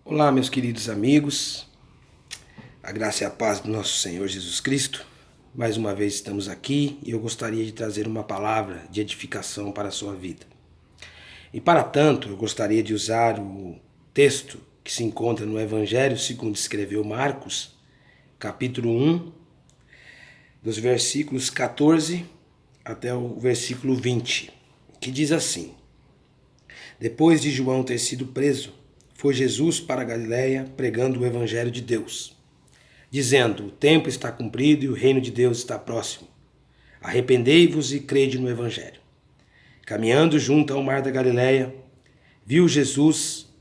Olá, meus queridos amigos, a graça e a paz do nosso Senhor Jesus Cristo. Mais uma vez estamos aqui e eu gostaria de trazer uma palavra de edificação para a sua vida. E para tanto, eu gostaria de usar o texto que se encontra no Evangelho segundo escreveu Marcos, capítulo 1, dos versículos 14 até o versículo 20, que diz assim: Depois de João ter sido preso, foi Jesus para a Galiléia pregando o Evangelho de Deus, dizendo: O tempo está cumprido e o reino de Deus está próximo. Arrependei-vos e crede no Evangelho. Caminhando junto ao mar da Galiléia, viu Jesus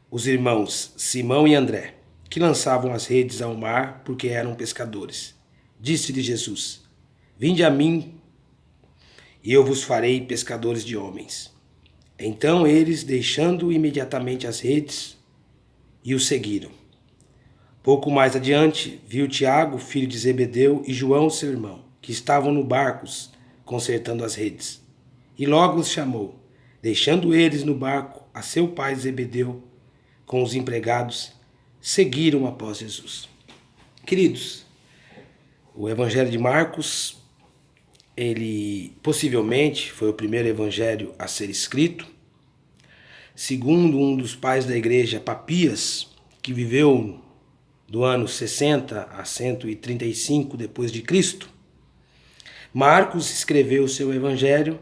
os irmãos Simão e André, que lançavam as redes ao mar porque eram pescadores. Disse-lhe Jesus: Vinde a mim e eu vos farei pescadores de homens. Então eles, deixando imediatamente as redes, e o seguiram. Pouco mais adiante, viu Tiago, filho de Zebedeu, e João, seu irmão, que estavam no barco, consertando as redes. E logo os chamou, deixando eles no barco a seu pai Zebedeu, com os empregados, seguiram após Jesus. Queridos, o Evangelho de Marcos, ele possivelmente foi o primeiro evangelho a ser escrito. Segundo um dos pais da igreja, Papias, que viveu do ano 60 a 135 depois de Cristo, Marcos escreveu seu evangelho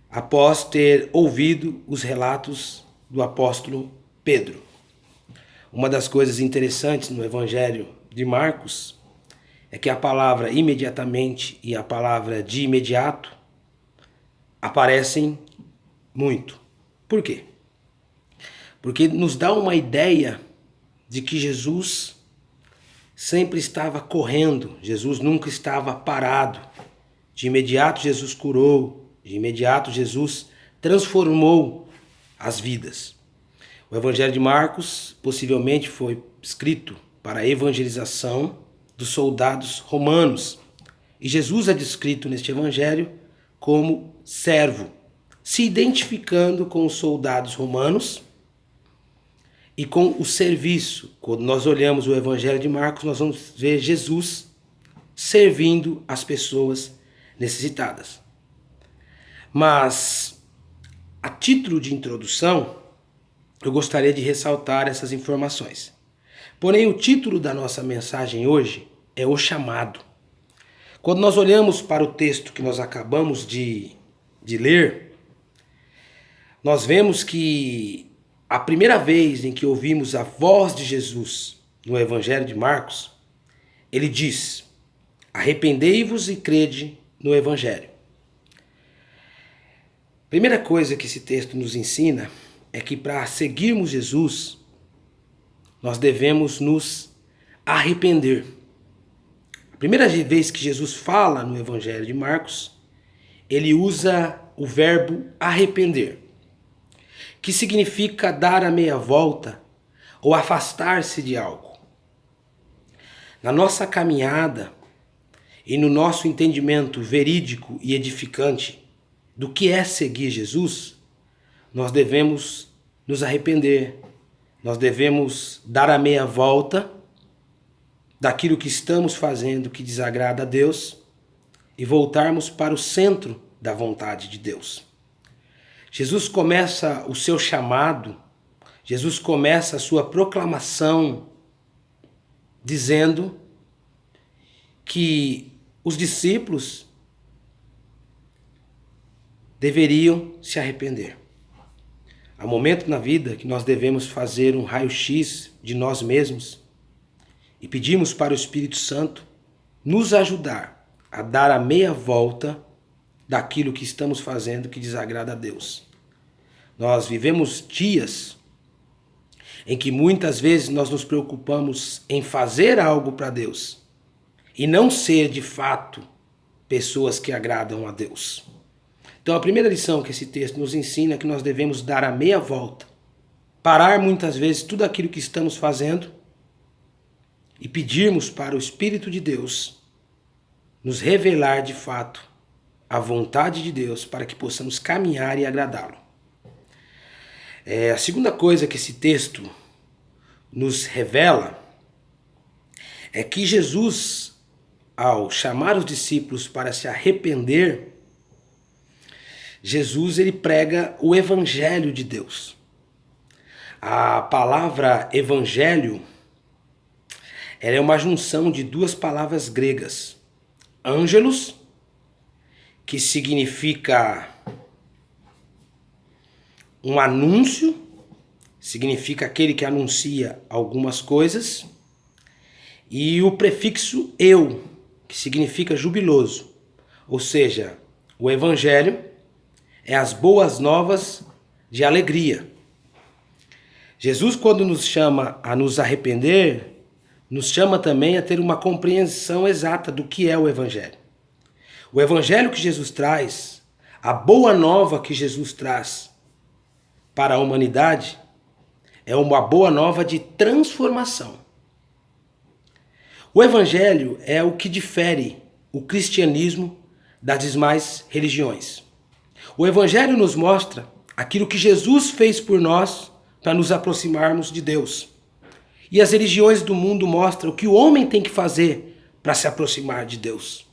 após ter ouvido os relatos do apóstolo Pedro. Uma das coisas interessantes no evangelho de Marcos é que a palavra imediatamente e a palavra de imediato aparecem muito. Por quê? Porque nos dá uma ideia de que Jesus sempre estava correndo, Jesus nunca estava parado. De imediato Jesus curou, de imediato Jesus transformou as vidas. O Evangelho de Marcos possivelmente foi escrito para a evangelização dos soldados romanos. E Jesus é descrito neste evangelho como servo, se identificando com os soldados romanos e com o serviço. Quando nós olhamos o Evangelho de Marcos, nós vamos ver Jesus servindo as pessoas necessitadas. Mas, a título de introdução, eu gostaria de ressaltar essas informações. Porém, o título da nossa mensagem hoje é O Chamado. Quando nós olhamos para o texto que nós acabamos de ler, nós vemos que a primeira vez em que ouvimos a voz de Jesus no Evangelho de Marcos, ele diz: Arrependei-vos e crede no Evangelho. Primeira coisa que esse texto nos ensina é que para seguirmos Jesus, nós devemos nos arrepender. A primeira vez que Jesus fala no Evangelho de Marcos, ele usa o verbo arrepender, que significa dar a meia volta ou afastar-se de algo. Na nossa caminhada e no nosso entendimento verídico e edificante do que é seguir Jesus, nós devemos nos arrepender, nós devemos dar a meia volta daquilo que estamos fazendo que desagrada a Deus e voltarmos para o centro da vontade de Deus. Jesus começa o seu chamado, Jesus começa a sua proclamação dizendo que os discípulos deveriam se arrepender. Há momento na vida que nós devemos fazer um raio-x de nós mesmos e pedimos para o Espírito Santo nos ajudar a dar a meia volta daquilo que estamos fazendo que desagrada a Deus. Nós vivemos dias em que muitas vezes nós nos preocupamos em fazer algo para Deus e não ser de fato pessoas que agradam a Deus. Então a primeira lição que esse texto nos ensina é que nós devemos dar a meia volta, parar muitas vezes tudo aquilo que estamos fazendo e pedirmos para o Espírito de Deus nos revelar de fato a vontade de Deus para que possamos caminhar e agradá-lo. A segunda coisa que esse texto nos revela é que Jesus, ao chamar os discípulos para se arrepender, Jesus ele prega o Evangelho de Deus. A palavra evangelho ela é uma junção de duas palavras gregas. Ângelos, que significa um anúncio, significa aquele que anuncia algumas coisas, e o prefixo eu, que significa jubiloso, ou seja, o evangelho é as boas novas de alegria. Jesus, quando nos chama a nos arrepender, nos chama também a ter uma compreensão exata do que é o evangelho. O evangelho que Jesus traz, a boa nova que Jesus traz para a humanidade, é uma boa nova de transformação. O evangelho é o que difere o cristianismo das demais religiões. O evangelho nos mostra aquilo que Jesus fez por nós para nos aproximarmos de Deus. E as religiões do mundo mostram o que o homem tem que fazer para se aproximar de Deus.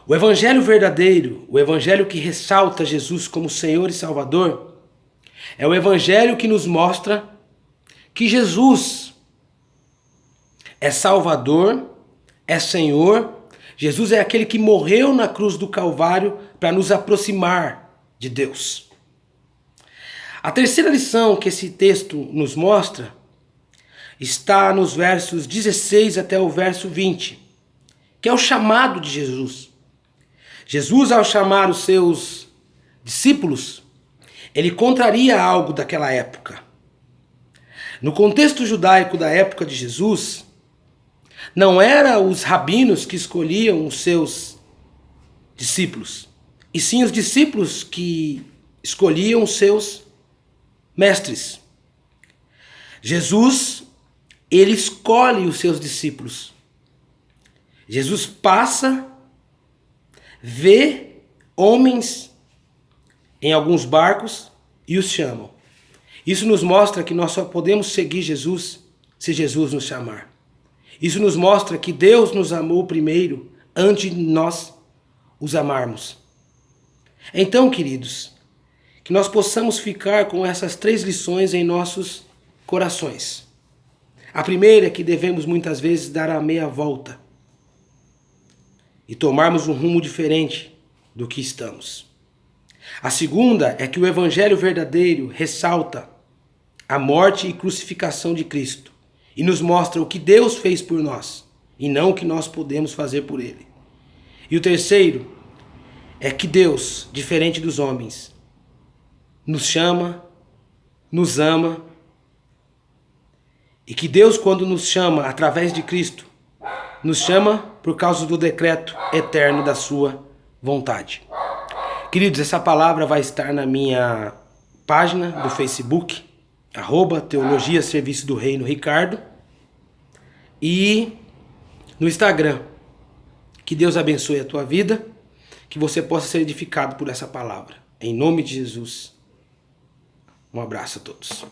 O evangelho verdadeiro, o evangelho que ressalta Jesus como Senhor e Salvador, é o evangelho que nos mostra que Jesus é Salvador, é Senhor. Jesus é aquele que morreu na cruz do Calvário para nos aproximar de Deus. A terceira lição que esse texto nos mostra está nos versos 16 até o verso 20, que é o chamado de Jesus. Jesus, ao chamar os seus discípulos, ele contraria algo daquela época. No contexto judaico da época de Jesus, não eram os rabinos que escolhiam os seus discípulos, e sim os discípulos que escolhiam os seus mestres. Jesus, ele escolhe os seus discípulos. Jesus passa, vê homens em alguns barcos e os chamam. Isso nos mostra que nós só podemos seguir Jesus se Jesus nos chamar. Isso nos mostra que Deus nos amou primeiro antes de nós os amarmos. Então, queridos, que nós possamos ficar com essas três lições em nossos corações. A primeira é que devemos muitas vezes dar a meia volta e tomarmos um rumo diferente do que estamos. A segunda é que o evangelho verdadeiro ressalta a morte e crucificação de Cristo e nos mostra o que Deus fez por nós e não o que nós podemos fazer por Ele. E o terceiro é que Deus, diferente dos homens, nos chama, nos ama, e que Deus, quando nos chama através de Cristo, nos chama por causa do decreto eterno da sua vontade. Queridos, essa palavra vai estar na minha página do Facebook, @Teologia Serviço do Reino Ricardo, e no Instagram. Que Deus abençoe a tua vida, que você possa ser edificado por essa palavra. Em nome de Jesus. Um abraço a todos.